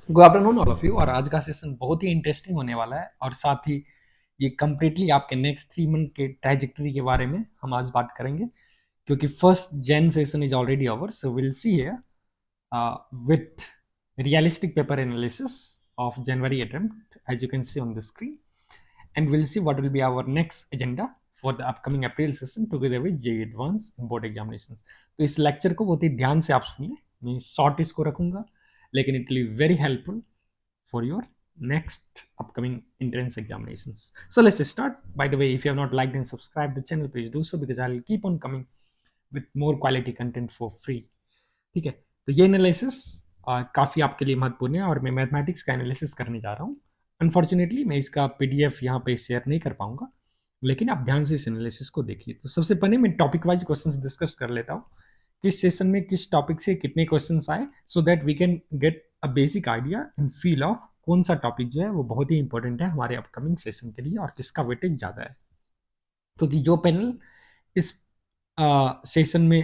Good afternoon all of you. और आज का सेशन बहुत ही इंटरेस्टिंग होने वाला है और साथ ही ये कम्प्लीटली आपके नेक्स्ट 3 मंथ के ट्रैजेक्टरी के बारे में हम आज बात करेंगे, क्योंकि first gen session is already over. So will see here with realistic paper analysis of January attempt, as you can see on the screen, and we'll see what will be our next agenda for the upcoming April session together with JEE Advanced Board Examinations। तो इस lecture को बहुत ही ध्यान से आप सुनिए, मैं short इसको रखूंगा, लेकिन it will be very helpful for your next upcoming entrance examinations. So let's start. By the way, if you have not liked and subscribed the channel, please do so because I'll keep on coming with more quality content for free. ठीक है, तो ये analysis काफ़ी आपके लिए महत्वपूर्ण है और मैं मैथमेटिक्स का एनालिसिस करने जा रहा हूँ। अनफॉर्चुनेटली मैं इसका पीडीएफ यहाँ पे शेयर नहीं कर पाऊंगा, लेकिन आप ध्यान से इस एनालिसिस को देखिए। तो सबसे पहले मैं टॉपिक वाइज क्वेश्चंस डिस्कस कर लेता हूँ, किस सेशन में किस टॉपिक से कितने क्वेश्चंस आए, so that we can get a basic idea and feel of कौन सा टॉपिक जो है वो बहुत ही इंपॉर्टेंट है हमारे अपकमिंग सेशन के लिए और किसका वेटेज ज़्यादा है। क्योंकि जो पैनल इस सेशन में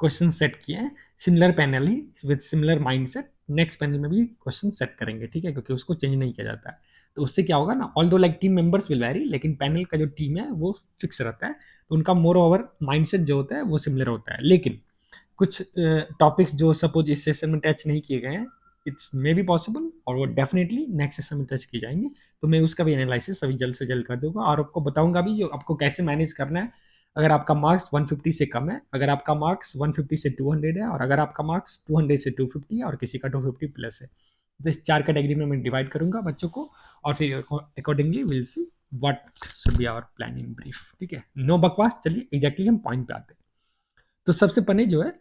क्वेश्चन सेट किए हैं, similar panel he with similar mindset next panel में भी क्वेश्चन सेट करेंगे, ठीक है, क्योंकि उसको चेंज नहीं किया जाता है। तो उससे क्या होगा ना, ऑल दो like team members will very, लेकिन पैनल का जो टीम है वो फिक्स रहता है, तो उनका मोर ओवर माइंडसेट जो होता है वो सिमिलर होता है। लेकिन कुछ टॉपिक्स जो सपोज इस सेशन में टच नहीं किए गए हैं, इट्स मे बी पॉसिबल और वो डेफिनेटली नेक्स्ट सेशन में टच किए जाएंगे, तो मैं उसका भी एनालिसिस अभी जल्द से जल्द कर दूंगा और आपको बताऊंगा भी जो आपको कैसे मैनेज करना है। अगर आपका मार्क्स 150 से कम है, अगर आपका मार्क्स 150 से 200 है, और अगर आपका मार्क्स 200 से 250 है और किसी का 250 प्लस है, तो इस 4 कैटेगरी में मैं डिवाइड करूंगा बच्चों को और फिर accordingly will see what should be our plan in brief. ठीक है, नो बकवास, चलिए एग्जैक्टली हम पॉइंट पे आते हैं। तो सबसे पहले जो है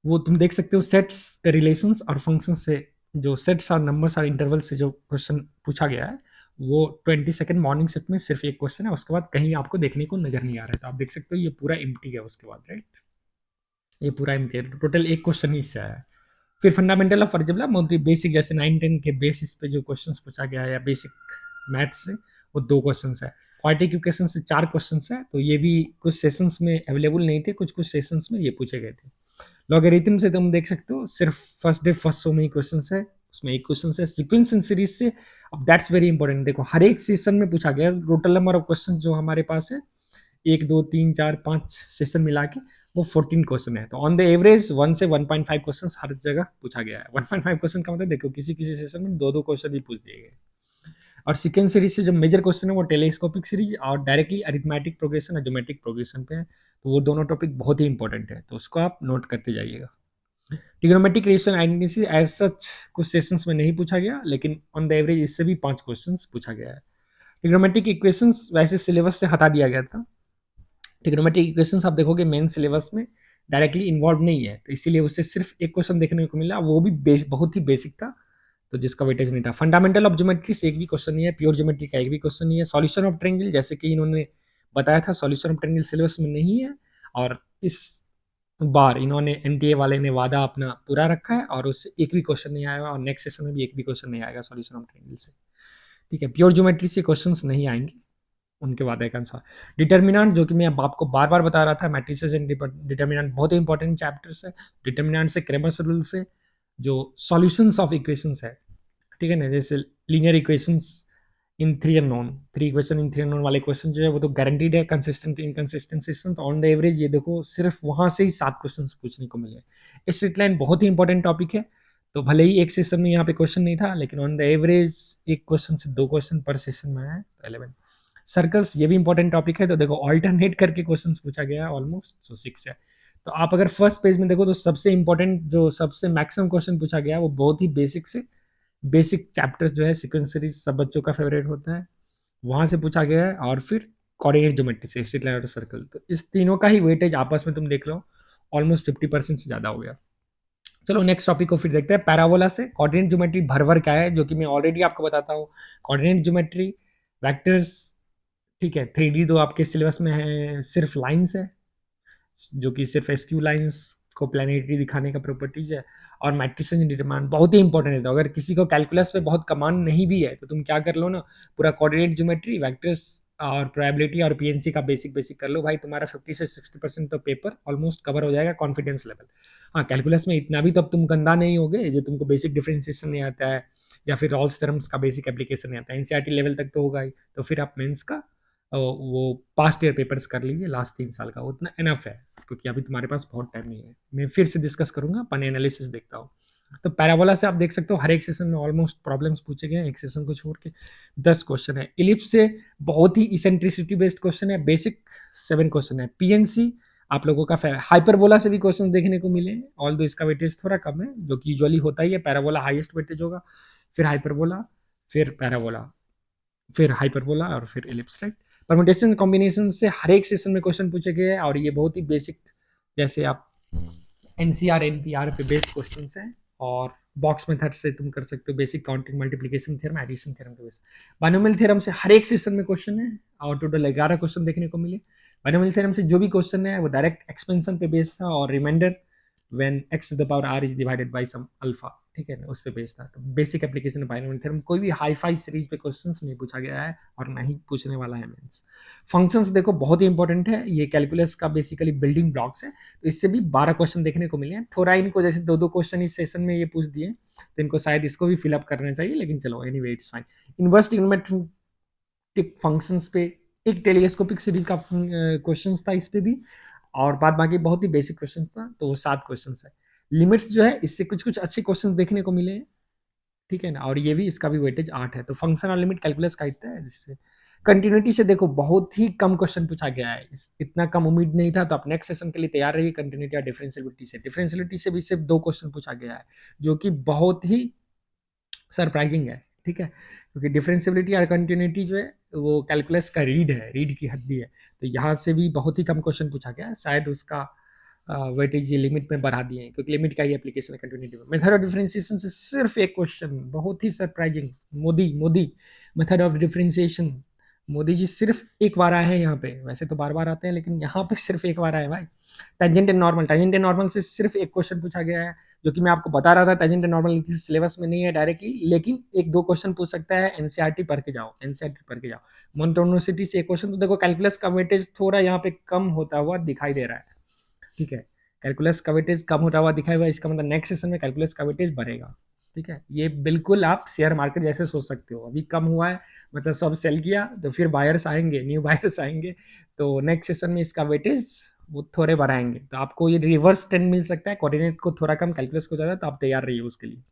वो तुम देख सकते हो सेट्स, रिलेशंस और फंक्शन से, जो सेट्स और नंबर्स और इंटरवल से जो क्वेश्चन पूछा गया है वो 22nd मॉर्निंग सेट में सिर्फ एक क्वेश्चन है, उसके बाद कहीं आपको देखने को नजर नहीं आ रहा है। तो आप देख सकते हो ये पूरा एम्प्टी है उसके बाद, राइट, ये पूरा एम्प्टी है, टोटल एक क्वेश्चन ही इससे आया है। फिर फंडामेंटल ऑफ अलजेब्रा, बहुत ही बेसिक, जैसे 9-10 के बेसिस पे जो क्वेश्चंस पूछा गया है या बेसिक मैथ्स से, वो 2 क्वेश्चंस है। क्वाड्रेटिक इक्वेशन से 4 क्वेश्चंस है, तो ये भी कुछ सेशंस में अवेलेबल नहीं थे, कुछ कुछ सेशंस में ये पूछे गए थे। लॉगरिथम से तुम देख सकते हो सिर्फ फर्स्ट डे फर्स्ट शो में ही क्वेश्चन है, उसमें एक क्वेश्चन है। सीक्वेंस इन सीरीज से, अब दैट्स वेरी इंपॉर्टेंट, देखो हर एक सेशन में पूछा गया टोटल नंबर ऑफ क्वेश्चन जो हमारे पास है 1 2 3 4 5 सेशन मिला के वो 14 क्वेश्चन है। तो ऑन द एवरेज 1 से 1.5 क्वेश्चन हर जगह पूछा गया है। 1.5 क्वेश्चन का मतलब देखो किसी किसी सेशन में 2-2 क्वेश्चन भी पूछ दिए गए। और सीक्वेंस सीरीज से जो मेजर क्वेश्चन है वो टेलीस्कोपिक सीरीज और डायरेक्टली अरिथमेटिक प्रोग्रेशन और ज्योमेट्रिक प्रोग्रेशन पे है, तो वो दोनों टॉपिक बहुत ही इंपॉर्टेंट है, तो उसको आप नोट करते जाइएगा। Trigonometric ratio identity as such कुछ सेशंस में नहीं पूछा गया, लेकिन ऑन द एवरेज इससे भी 5 क्वेश्चंस पूछा गया है। ट्रिग्नोमेट्रिक इक्वेशंस वैसे सिलेबस से हटा दिया गया था। ट्रिग्नोमेट्रिक इक्वेशंस आप देखोगे मेन सिलेबस में डायरेक्टली इन्वॉल्व नहीं है, तो इसीलिए उससे सिर्फ एक क्वेश्चन देखने को मिला, वो भी बहुत ही बेसिक था, तो जिसका वेटेज नहीं था। फंडामेंटल ऑफ ज्योमेट्री से एक भी क्वेश्चन नहीं है, प्योर ज्योमेट्री का एक भी क्वेश्चन नहीं है। सॉल्यूशन ऑफ ट्रायंगल, जैसे कि इन्होंने बताया था, सॉल्यूशन ऑफ ट्रायंगल सिलेबस में नहीं है, और इस बार इन्होंने एनटीए वाले ने वादा अपना पूरा रखा है और उससे एक भी क्वेश्चन नहीं आएगा और नेक्स्ट सेशन में भी एक भी क्वेश्चन नहीं आएगा सॉल्यूशन ऑफ ट्रायंगल से। ठीक है, प्योर ज्योमेट्री से क्वेश्चंस नहीं आएंगे उनके वादे के अनुसार। डिटर्मिनेंट, जो कि मैं आपको बार बार बता रहा था, मैट्रिसेस एंड डिटर्मिनेंट बहुत ही इंपॉर्टेंट चैप्टर्स है। डिटर्मिनेंट से क्रेमर्स रूल से जो सॉल्यूशंस ऑफ इक्वेशंस है, ठीक है ना, जैसे linear equations in 3 unknown, 3 equation in 3 unknown वाले क्वेश्चन जो है वो तो गारंटीड है। कंसिस्टेंट इनकंसिस्टेंट सिस्टम, तो ऑन द एवरेज ये देखो सिर्फ वहां से ही 7 क्वेश्चन पूछने को मिले। स्ट्रेट लाइन बहुत ही इंपॉर्टेंट टॉपिक है, तो भले ही एक सेशन में यहाँ पे क्वेश्चन नहीं था, लेकिन ऑन द एवरेज एक क्वेश्चन से 2 क्वेश्चन पर सेशन में आया, तो 11। सर्कल्स, ये भी इंपॉर्टेंट टॉपिक है, तो देखो ऑल्टरनेट करके क्वेश्चन पूछा गया है ऑलमोस्ट, सो 6 है। तो आप अगर फर्स्ट पेज में देखो तो सबसे इंपॉर्टेंट जो सबसे मैक्सिमम क्वेश्चन पूछा गया है वो बहुत ही बेसिक से, बेसिक चैप्टर्स जो है सीक्वेंस सीरीज सब बच्चों का फेवरेट होता है, वहां से पूछा गया है, और फिर कोऑर्डिनेट ज्योमेट्री से, स्ट्रेट लाइन और सर्कल। तो इस तीनों का ही वेटेज आपस में तुम देख लो ऑलमोस्ट 50% से ज्यादा हो गया। चलो नेक्स्ट टॉपिक को फिर देखते हैं, पैराबोला से। कोऑर्डिनेट ज्योमेट्री भर भर क्या है, जो कि मैं ऑलरेडी आपको बताता हूँ। कोऑर्डिनेट ज्योमेट्री, वेक्टर्स, ठीक है, 3D तो आपके सिलेबस में है, सिर्फ लाइंस है, जो कि सिर्फ एसक्यू लाइंस को प्लानिटरी दिखाने का प्रॉपर्टीज है। और मैट्रिसेस एंड डिटरमिनेंट बहुत ही इंपॉर्टेंट है, तो अगर किसी को कैलकुलस पे बहुत कमांड नहीं भी है तो तुम क्या कर लो ना, पूरा कोऑर्डिनेट ज्योमेट्री, वेक्टर्स और प्रोबेबिलिटी और पीएनसी का बेसिक बेसिक कर लो भाई, तुम्हारा 50 से 60% तो पेपर ऑलमोस्ट कवर हो जाएगा, कॉन्फिडेंस लेवल। हाँ, कैलकुलस में इतना भी तो अब तुम गंदा नहीं होगे जो तुमको बेसिक डिफरेंशिएशन नहीं आता है या फिर रॉल्स थ्योरम्स का बेसिक एप्लीकेशन नहीं आता है, एनसीईआरटी लेवल तक तो होगा ही। तो फिर आप मेंस का वो पास्ट ईयर पेपर्स कर लीजिए, लास्ट 3 साल का उतना इनफ है, क्योंकि अभी तुम्हारे पास बहुत टाइम नहीं है। मैं फिर से डिस्कस करूंगा, पन एनालिसिस देखता हूँ। तो पैराबोला से आप देख सकते हो हर एक सेशन में ऑलमोस्ट प्रॉब्लम्स पूछे गए हैं, एक सेशन को छोड़ के 10 क्वेश्चन है। इलिप्स से बहुत ही इसेंट्रिसिटी बेस्ड क्वेश्चन है, बेसिक 7 क्वेश्चन है। पीएनसी आप लोगों का हाइपरबोला से भी क्वेश्चन देखने को मिले, ऑल दो इसका वेटेज थोड़ा कम है, जो कि यूजुअली होता ही है। पैराबोला हाईएस्ट वेटेज होगा, फिर हाइपरबोला, फिर पैराबोला, फिर हाइपरबोला और फिर इलिप्स, राइट। परमुटेशन कॉम्बिनेशन से हर एक सेशन में क्वेश्चन पूछे गए हैं और ये बहुत ही बेसिक, जैसे आप एनसीआर एनपीआर पे बेस्ड क्वेश्चन हैं। और बॉक्स मेथड से तुम कर सकते हो basic counting multiplication theorem addition theorem के बेस। बाइनोमियल थ्योरम से हर एक सेशन में क्वेश्चन है और टोटल 11 क्वेश्चन देखने को मिले। बाइनोमियल थ्योरम से जो भी क्वेश्चन है वो डायरेक्ट एक्सपेंशन पे बेस्ड था और reminder when x to the power r is divided by some alpha, ठीक है ना, उस पे बेस्ड था। तो बेसिक एप्लीकेशन बाइनोमियल थ्योरम, कोई भी हाई फाई सीरीज पे क्वेश्चंस नहीं पूछा गया है और ना ही पूछने वाला है मेंस। फंक्शंस देखो बहुत ही इंपॉर्टेंट है, ये कैलकुलस का बेसिकली बिल्डिंग ब्लॉक्स है। तो इससे भी 12 क्वेश्चन देखने को मिले हैं। थोड़ा इनको जैसे 2-2 क्वेश्चन इस सेशन में ये पूछ दिए, तो इनको शायद इसको भी फिलअप करना चाहिए, लेकिन चलो anyway it's fine. Inverse trigonometric functions पे एक टेलीस्कोपिक सीरीज का क्वेश्चन था इस पे भी, और बाद बाकी बहुत ही बेसिक क्वेश्चन था, तो वो 7 क्वेश्चन है। लिमिट्स जो है इससे कुछ कुछ अच्छे क्वेश्चन देखने को मिले हैं, ठीक है ना, और ये भी इसका भी वेटेज 8 है। तो फंक्शन और लिमिट कैलकुलस का इतना है। जिससे कंटिन्यूटी से देखो बहुत ही कम क्वेश्चन पूछा गया है, इतना कम उम्मीद नहीं था, तो आप नेक्स्ट सेशन के लिए तैयार रहिए। कंटिन्यूटी और डिफरेंशियलिटी से, डिफरेंशियलिटी से भी सिर्फ 2 क्वेश्चन पूछा गया है, जो कि बहुत ही सरप्राइजिंग है, ठीक है, क्योंकि डिफरेंशियबिलिटी और कंटिन्यूटी जो है वो कैलकुलस का रीड है, रीड की हड्डी है। तो यहाँ से भी बहुत ही कम क्वेश्चन पूछा गया है, शायद उसका वेटेज लिमिट में बढ़ा दिए हैं, क्योंकि लिमिट का ही एप्लीकेशन है कंटिन्यूटी में। मेथड ऑफ डिफरेंशिएशन से सिर्फ एक क्वेश्चन, बहुत ही surprising. Modi Modi method of differentiation, Modi ji सिर्फ एक बार आए हैं यहाँ पे, वैसे तो बार बार आते हैं लेकिन यहाँ पे सिर्फ एक बार आए भाई। Tangent and normal, tangent and normal से सिर्फ एक क्वेश्चन पूछा गया है, जो कि मैं आपको बता रहा था टेंजेंट एंड नॉर्मल किसी सिलेबस में नहीं है डायरेक्टली, लेकिन 1-2 क्वेश्चन पूछ सकता है। एनसीईआरटी पढ़ के जाओ, एनसीईआरटी पढ़ के जाओ। मोनोटोनिसिटी से एक क्वेश्चन, तो देखो कैलकुलस का वेटेज थोड़ा यहाँ पे कम होता हुआ दिखाई दे रहा है, ठीक है। कैलकुलस का वेटेज कम होता हुआ दिखाई हुआ, इसका मतलब नेक्स्ट सेशन में कैलकुलस का वेटेज बढ़ेगा, ठीक है। ये बिल्कुल आप शेयर मार्केट जैसे सोच सकते हो, अभी कम हुआ है मतलब सब सेल किया, तो फिर बायर्स आएंगे, न्यू बायर्स आएंगे, तो नेक्स्ट सेशन में इसका वेटेज वो थोड़े बढ़ाएंगे, तो आपको ये रिवर्स ट्रेंड मिल सकता है। कोऑर्डिनेट को थोड़ा कम, कैलकुलस को ज़्यादा, तो आप तैयार रहिए उसके लिए,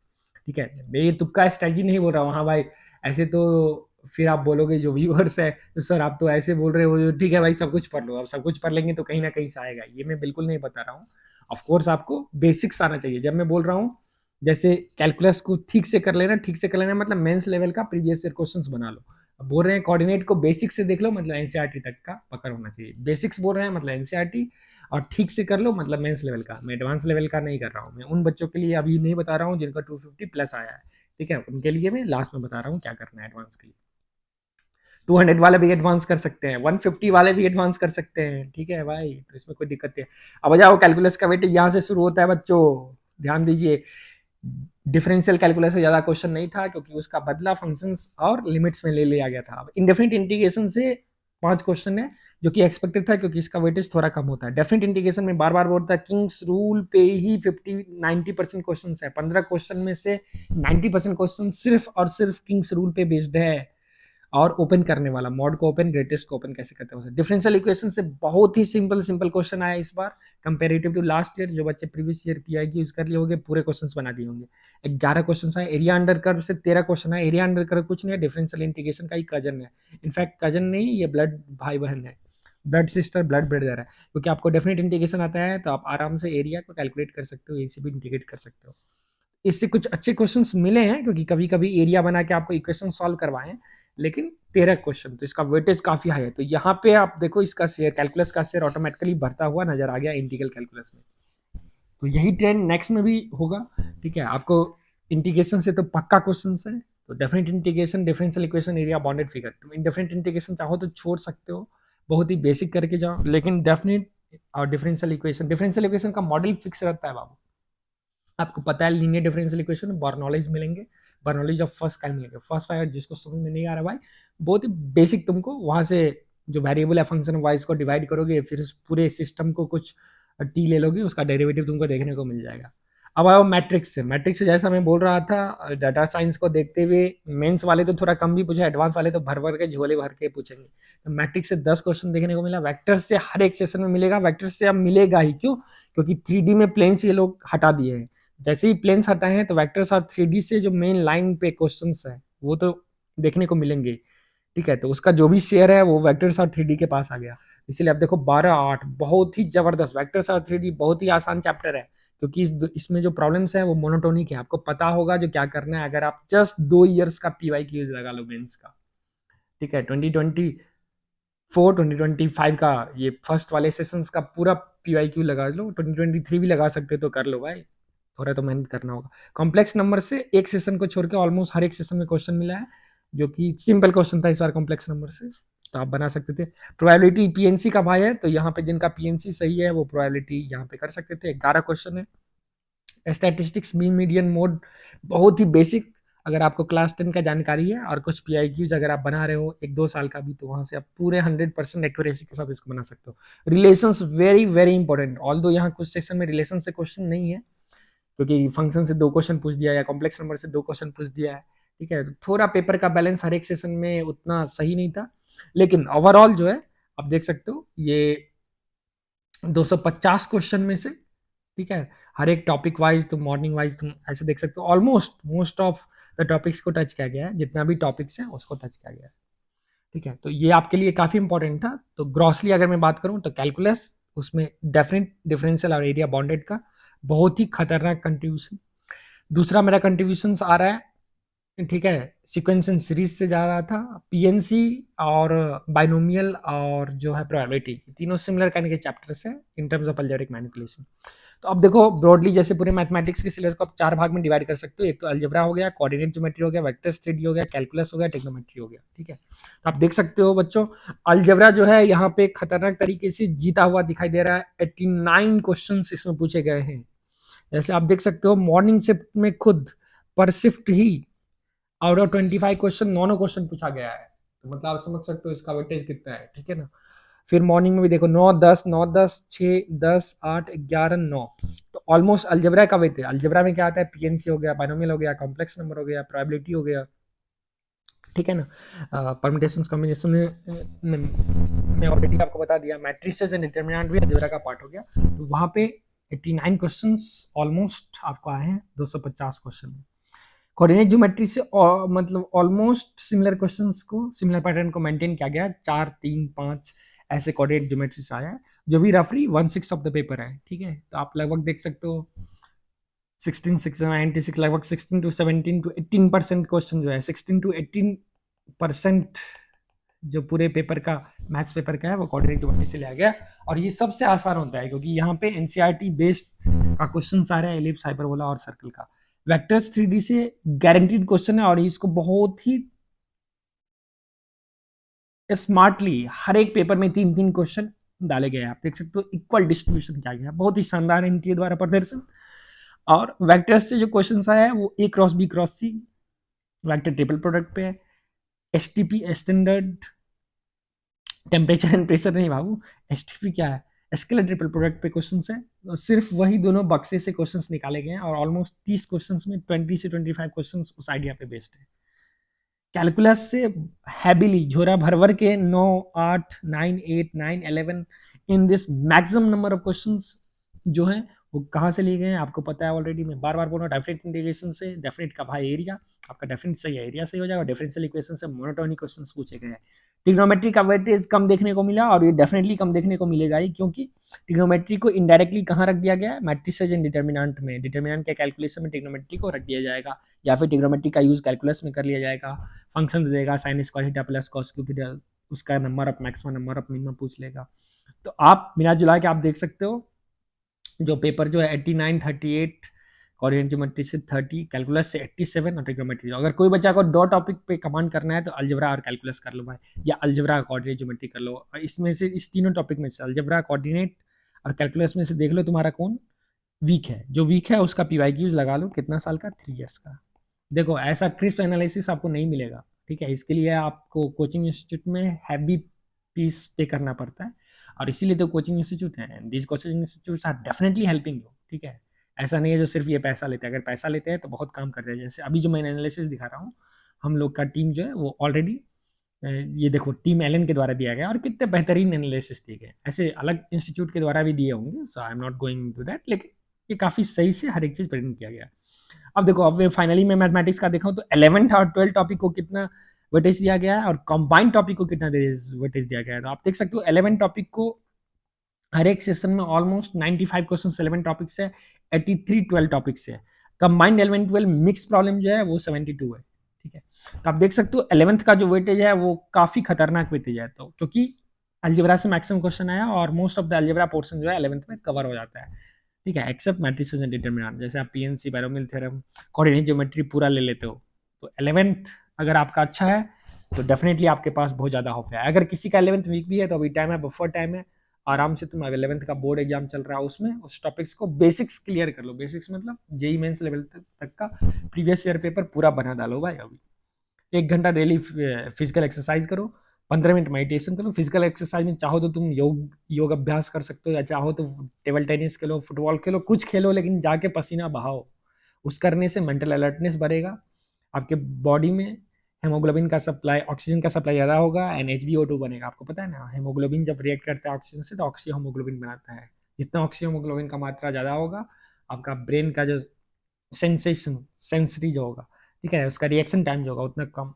ठीक है। मैं ये तुक्का स्ट्रैटेजी नहीं बोल रहा हूँ, हाँ भाई, ऐसे तो फिर आप बोलोगे जो व्यूअर्स है, तो सर आप तो ऐसे बोल रहे हो, ठीक है भाई सब कुछ पढ़ लो, अब सब कुछ पढ़ लेंगे तो कहीं ना कहीं से आएगा, ये मैं बिल्कुल नहीं बता रहा हूँ। ऑफ कोर्स आपको बेसिक्स आना चाहिए। जब मैं बोल रहा हूँ जैसे कैलकुलस को ठीक से कर लेना, ठीक से कर लेना मतलब मेंस लेवल का प्रीवियस ईयर क्वेश्चंस बना लो। अब बोल रहे हैं कोऑर्डिनेट को बेसिक से देख लो, मतलब एनसीईआरटी तक का पकड़ होना चाहिए। बेसिक्स बोल रहे हैं मतलब एनसीईआरटी, और ठीक से कर लो मतलब मेंस लेवल का। मैं एडवांस लेवल का नहीं कर रहा हूँ, मैं उन बच्चों के लिए अभी नहीं बता रहा हूँ जिनका 250 प्लस आया है, ठीक है, उनके लिए मैं लास्ट में बता रहा हूँ क्या करना है एडवांस के लिए। 200 वाले भी एडवांस कर सकते हैं, 150 वाले भी एडवांस कर सकते हैं, ठीक है भाई, तो इसमें कोई दिक्कत नहीं है। अब जाओ, कैलकुलस का वेटेज यहाँ से शुरू होता है बच्चों, ध्यान दीजिए। डिफरेंशियल कैलकुलस से ज्यादा क्वेश्चन नहीं था, क्योंकि उसका बदला फंक्शंस और लिमिट्स में ले लिया गया था। इंडेफिनिट इंटीग्रेशन से 5 क्वेश्चन है, जो कि एक्सपेक्टेड था, क्योंकि इसका वेटेज थोड़ा कम होता है। डेफिनेट इंटीग्रेशन में बार बार बोलता है किंग्स रूल पे ही 50-90% क्वेश्चन है। 15 क्वेश्चन में से 90% क्वेश्चन सिर्फ और सिर्फ किंग्स रूल पे बेस्ड है। और ओपन करने वाला, मॉड को ओपन, ग्रेटेस्ट को ओपन कैसे करते हैं। डिफरेंशियल इक्वेशन से बहुत ही सिंपल सिंपल क्वेश्चन आया इस बार कंपेरेटिव टू लास्ट ईयर। जो बच्चे प्रीवियस ईयर पीआई की यूज कर लिए होंगे, पूरे क्वेश्चंस बना दिए होंगे। 11 क्वेश्चन आए। एरिया अंडर कर्व से 13 क्वेश्चन आए। एरिया अंडर कर्व कुछ नहीं है, डिफरेंशियल इंटीग्रेशन का ही कजन है। इनफैक्ट कजन नहीं, ये ब्लड भाई बहन है, ब्लड सिस्टर, ब्लड ब्रदर है, क्योंकि आपको डेफिनेट इंटीग्रेशन आता है, तो आप आराम से एरिया को कैलकुलेट कर सकते हो, इसी भी इंटीग्रेट कर सकते हो। इससे कुछ अच्छे क्वेश्चंस मिले हैं, क्योंकि कभी कभी एरिया बना के आपको इक्वेशन सॉल्व करवाएं, लेकिन 13 क्वेश्चन, तो इसका वेटेज काफी हाई है। तो यहाँ पे आप देखो इसका शेयर, कैलकुलस का शेयर ऑटोमेटिकली बढ़ता हुआ नजर आ गया इंटीग्रल कैलकुलस में। तो यही ट्रेंड नेक्स्ट में भी होगा, ठीक है। आपको इंटीग्रेशन से तो पक्का क्वेश्चन है, तो definite integration, differential equation, area, bounded figure. तुम इंडेफिनेट इंटीग्रेशन चाहो तो छोड़ सकते हो, बहुत ही बेसिक करके जाओ, लेकिन डेफिनेट और डिफरेंशियल इक्वेशन, डिफरेंशियल इक्वेशन का मॉडल फिक्स रहता है बाबू, आपको पता है लीनियर डिफरेंशियल इक्वेशन, बर्नौलीज मिलेंगे, बर्नौलीज ऑफ फर्स्ट काइंड मिलेंगे। फर्स्ट फाइव जिसको समझ में नहीं आ रहा भाई, बहुत ही बेसिक, तुमको वहां से जो वेरिएबल है फंक्शन वाइज को डिवाइड करोगे, फिर उस पूरे सिस्टम को कुछ टी ले लोगे, उसका डेरिवेटिव तुमको देखने को मिल जाएगा। अब आओ मैट्रिक्स से। मैट्रिक्स से जैसा मैं बोल रहा था, डाटा साइंस को देखते हुए मेंस वाले तो थोड़ा कम भी पूछे, एडवांस वाले तो भर भर के झोले भर के पूछेंगे। तो मैट्रिक्स से 10 क्वेश्चन देखने को मिला। वेक्टर्स से हर एक सेशन में मिलेगा, वेक्टर्स से अब मिलेगा ही, क्यों? क्योंकि 3D में प्लेन्स ये लोग हटा दिए हैं। जैसे ही प्लेन्स हटाए हैं तो वेक्टर्स और 3D से जो मेन लाइन पे क्वेश्चंस है वो तो देखने को मिलेंगे। ठीक है, तो उसका जो भी शेयर है वो वेक्टर्स और 3D के पास आ गया। इसीलिए अब देखो 12-8 बहुत ही जबरदस्त, वेक्टर्स और 3D बहुत ही आसान चैप्टर है, क्योंकि इसमें जो प्रॉब्लम्स है वो मोनोटोनिक है। आपको पता होगा जो क्या करना है, अगर आप जस्ट 2 ईयर्स का PYQ लगा लो मेंस का। ठीक है, 2024-2025 का ये फर्स्ट वाले सेशंस का पूरा PYQ लगा लो, 2023 भी लगा सकते तो कर लो भाई, थोड़ा तो मेहनत करना होगा। कॉम्प्लेक्स नंबर से एक सेशन को छोड़ के ऑलमोस्ट हर एक सेशन में क्वेश्चन मिला है, जो कि सिंपल क्वेश्चन था इस बार कॉम्प्लेक्स नंबर से, तो आप बना सकते थे। प्रोबेबिलिटी PNC का भाई है, तो यहाँ पे जिनका PNC सही है वो प्रोबेबिलिटी यहाँ पे कर सकते थे। 11 क्वेश्चन है। स्टैटिस्टिक्स मीन मीडियन मोड बहुत ही बेसिक, अगर आपको क्लास 10 का जानकारी है और कुछ PIQs अगर आप बना रहे हो 1-2 साल का भी, तो वहां से आप पूरे 100% एक्यूरेसी के साथ इसको बना सकते हो। Relations very very important, although यहाँ कुछ सेक्शन में रिलेशन से क्वेश्चन नहीं है, क्योंकि फंक्शन से 2 क्वेश्चन पूछ दिया या कॉम्प्लेक्स नंबर से 2 क्वेश्चन पूछ दिया है। ठीक है, तो थोड़ा पेपर का बैलेंस हर एक सेशन में उतना सही नहीं था, लेकिन ओवरऑल जो है आप देख सकते हो ये 250 क्वेश्चन में से, ठीक है, हर एक टॉपिक वाइज तुम मॉर्निंग वाइज तुम ऐसे देख सकते हो, almost most of the topics को टच किया गया है, जितना भी टॉपिक्स हैं उसको टच किया गया है। ठीक है, तो ये आपके लिए काफी इंपॉर्टेंट था। तो ग्रॉसली अगर मैं बात करूं तो कैलकुलस, उसमें डेफिनेट डिफरेंशियल और एरिया बॉन्डेड का बहुत ही खतरनाक कंट्रीब्यूशन। दूसरा मेरा कंट्रीब्यूशन आ रहा है, ठीक है, सीक्वेंस एंड सीरीज से जा रहा था। PNC और बाइनोमियल और जो है प्रोबेबिलिटी, तीनों सिमिलर काइंड के चैप्टर्स हैं in terms of algebraic manipulation. तो अब देखो ब्रॉडली जैसे पूरे मैथमेटिक्स के सिलेबस को आप 4 भाग में डिवाइड कर सकते हो। एक तो अलजेब्रा हो गया, कोऑर्डिनेट ज्योमेट्री हो गया, वेक्टर्स 3D हो गया, कैलकुलस हो गया, ट्रिग्नोमेट्री हो गया। ठीक है, तो आप देख सकते हो बच्चों, अलजेब्रा जो है यहाँ पे खतरनाक तरीके से जीता हुआ दिखाई दे रहा है। 89 क्वेश्चन इसमें पूछे गए हैं। जैसे आप देख सकते हो मॉर्निंग शिफ्ट में खुद पर shift he out of 25 question 9 question पूछा गया है, तो मतलब आप समझ सकते हो इसका वेटेज कितना है। ठीक है ना, फिर मॉर्निंग में भी देखो 9-10 6-10 8 11 9, तो ऑलमोस्ट अलजेब्रा का वेट है। अलजेब्रा में क्या आता है, PNC हो गया, बाइनोमियल हो गया, कॉम्प्लेक्स नंबर हो गया, प्रोबेबिलिटी हो गया। ठीक है ना, परम्यूटेशंस कॉम्बिनेशन में ऑलरेडी आपको बता दिया, मैट्रिसेस एंड डिटरमिनेंट भी अलजेब्रा का पार्ट हो गया। तो वहां पे 89 क्वेश्चंस ऑलमोस्ट आपको आए हैं 250 क्वेश्चन में। कोऑर्डिनेट ज्योमेट्री से मतलब ऑलमोस्ट सिमिलर क्वेश्चंस को, सिमिलर पैटर्न को मेंटेन किया गया, 4-3-5 ऐसे कोऑर्डिनेट ज्योमेट्री से आया है, जो भी रफली 1/6 ऑफ द पेपर है। ठीक है, तो आप लगभग देख सकते हो 16-6-96 लगभग 16 to 17 to 18% क्वेश्चन जो है, 16 to 18% जो पूरे पेपर का मैथ्स पेपर का है वो कोऑर्डिनेट ज्योमेट्री से लिया गया। और ये सबसे आसान होता है क्योंकि यहाँ पे NCERT बेस्ड का क्वेश्चन आ रहा है, एलिप्स, हाइपरबोला और सर्कल का। वेक्टर्स 3D से गारंटीड क्वेश्चन है, और इसको बहुत ही स्मार्टली हर एक पेपर में 3-3 क्वेश्चन डाले गए हैं। आप देख सकते हो इक्वल डिस्ट्रीब्यूशन किया गया है, बहुत ही शानदार इनके द्वारा प्रदर्शन। और वेक्टर्स से जो क्वेश्चन आया है वो A×B×C वेक्टर ट्रिपल प्रोडक्ट पे है। STP standard temperature and pressure नहीं बाबू, STP क्या है, स्केलर ट्रिपल प्रोडक्ट पे क्वेश्चन है। तो सिर्फ वही दोनों बक्से से क्वेश्चंस निकाले गए हैं, और ऑलमोस्ट 30 क्वेश्चंस में 20 से 25 क्वेश्चंस उस आइडिया पे बेस्ड है। कैलकुलस से हैबिली झोरा भर भर के 9, 8, 9, 8, 9, 11 in this maximum number of questions जो हैं वो कहाँ से लिए गए हैं आपको पता है ऑलरेडी। मैं बार बार बोल रहा हूँ, डेफिनेट इंटीग्रेशन से, डेफिनेट का भाई एरिया, आपका डेफिनेट सही है, एरिया सही हो जाएगा। डिफरेंशियल इक्वेशन से मोनोटोनिक क्वेश्चंस पूछे गए हैं। ट्रिग्नोमेट्री का वेटेज कम देखने को मिला, और ये डेफिनेटली कम देखने को मिलेगा ही, क्योंकि ट्रिग्नोमेट्री को इनडायरेक्टली कहाँ रख दिया गया है, मैट्रिसेस एंड डिटर्मिनेंट में। डिटर्मिनेंट के कैलकुलेशन में ट्रिग्नोमेट्री को रख दिया जाएगा, या फिर ट्रिग्नोमेट्री का यूज कैलकुलस में कर लिया जाएगा। फंक्शन दे देगा sine square theta plus cos cube theta, उसका number of maximum number of minimum पूछ लेगा। तो आप मिला जुला के आप देख सकते हो जो पेपर जो है 89, 38 कोऑर्डिनेट ज्योमेट्री से 30, कैलकुलस से 87 और ट्रिग्नोमेट्री। अगर कोई बच्चा को 2 टॉपिक पे कमांड करना है तो अलजेब्रा और कैलकुलस कर लो भाई, या अलजेब्रा कोऑर्डिनेट ज्योमेट्री कर लो। और इसमें से इस तीनों टॉपिक में से अलजेब्रा, कोऑर्डिनेट और कैलकुलस में से देख लो तुम्हारा कौन वीक है, जो वीक है उसका पीवाईक्यूज लगा लो, कितना साल का, 3 इयर्स का। देखो ऐसा क्रिस्प एनालिसिस आपको नहीं मिलेगा, ठीक है, इसके लिए आपको कोचिंग इंस्टीट्यूट में हैवी फीस पे करना पड़ता है, और इसीलिए तो कोचिंग इंस्टीट्यूट है, this coaching institutes are definitely helping you, ठीक है। ऐसा नहीं है जो सिर्फ ये पैसा लेते हैं, अगर पैसा लेते हैं तो बहुत काम करते हैं। जैसे अभी जो मैं एनालिसिस दिखा रहा हूँ, हम लोग का टीम जो है वो ऑलरेडी, ये देखो टीम एलन के द्वारा दिया गया, और कितने बेहतरीन एनालिसिस दिए गए, ऐसे अलग इंस्टीट्यूट के द्वारा भी दिए होंगे, so I am not going to that, लेकिन ये काफ़ी सही से हर एक चीज़ प्रेजेंट किया गया। अब देखो, अब फाइनली मैं मैथमेटिक्स का देखा तो 11th और 12th टॉपिक को कितना वेटेज दिया गया है, और कंबाइंड टॉपिक को कितना वेटेज दिया गया है। तो आप देख सकते हो 11th टॉपिक को हर एक सेशन में ऑलमोस्ट 95 क्वेश्चन 11 टॉपिक से, 83 12 टॉपिक से। कंबाइंड 11 12 मिक्स प्रॉब्लम जो है वो 72 है, ठीक है। तो आप देख सकते हो 11th का जो वेटेज है वो काफी खतरनाक वेटेज है, तो क्योंकि अलजेब्रा से मैक्सिमम क्वेश्चन आया, और most of the algebra portion जो है 11th में कवर हो जाता है, ठीक है, एक्सेप्ट मैट्रिसेस एंड डिटरमिनेंट, जैसे आप पीएनसी, बायरोमिल थ्योरम, कोऑर्डिनेट ज्योमेट्री पूरा ले लेते हो, तो 11th अगर आपका अच्छा है तो डेफिनेटली आपके पास बहुत ज़्यादा होप है। अगर किसी का 11th वीक भी है तो अभी टाइम है, बफर टाइम है, आराम से तुम 11th का बोर्ड एग्जाम चल रहा है, उसमें उस टॉपिक्स को बेसिक्स क्लियर कर लो। बेसिक्स मतलब जेई मेंस लेवल तक का प्रीवियस ईयर पेपर पूरा बना डालो भाई। अभी 1 घंटा डेली फिजिकल एक्सरसाइज करो, 15 मिनट मेडिटेशन करो। फिजिकल एक्सरसाइज में चाहो तो तुम योग अभ्यास कर सकते हो, या चाहो तो टेबल टेनिस खेलो, फुटबॉल खेलो, कुछ खेलो, लेकिन जाके पसीना बहाओ। उस करने से मेंटल अलर्टनेस बढ़ेगा, आपके बॉडी में हेमोग्लोबिन का सप्लाई, ऑक्सीजन का सप्लाई ज़्यादा होगा, एंड HbO2 बनेगा। आपको पता है ना, हेमोग्लोबिन जब रिएक्ट करता है ऑक्सीजन से तो ऑक्सी हेमोग्लोबिन बनाता है। जितना ऑक्सी हेमोग्लोबिन का मात्रा ज़्यादा होगा, आपका ब्रेन का जो सेंसेशन सेंसरी जो होगा, ठीक है, उसका रिएक्शन टाइम जो होगा उतना कम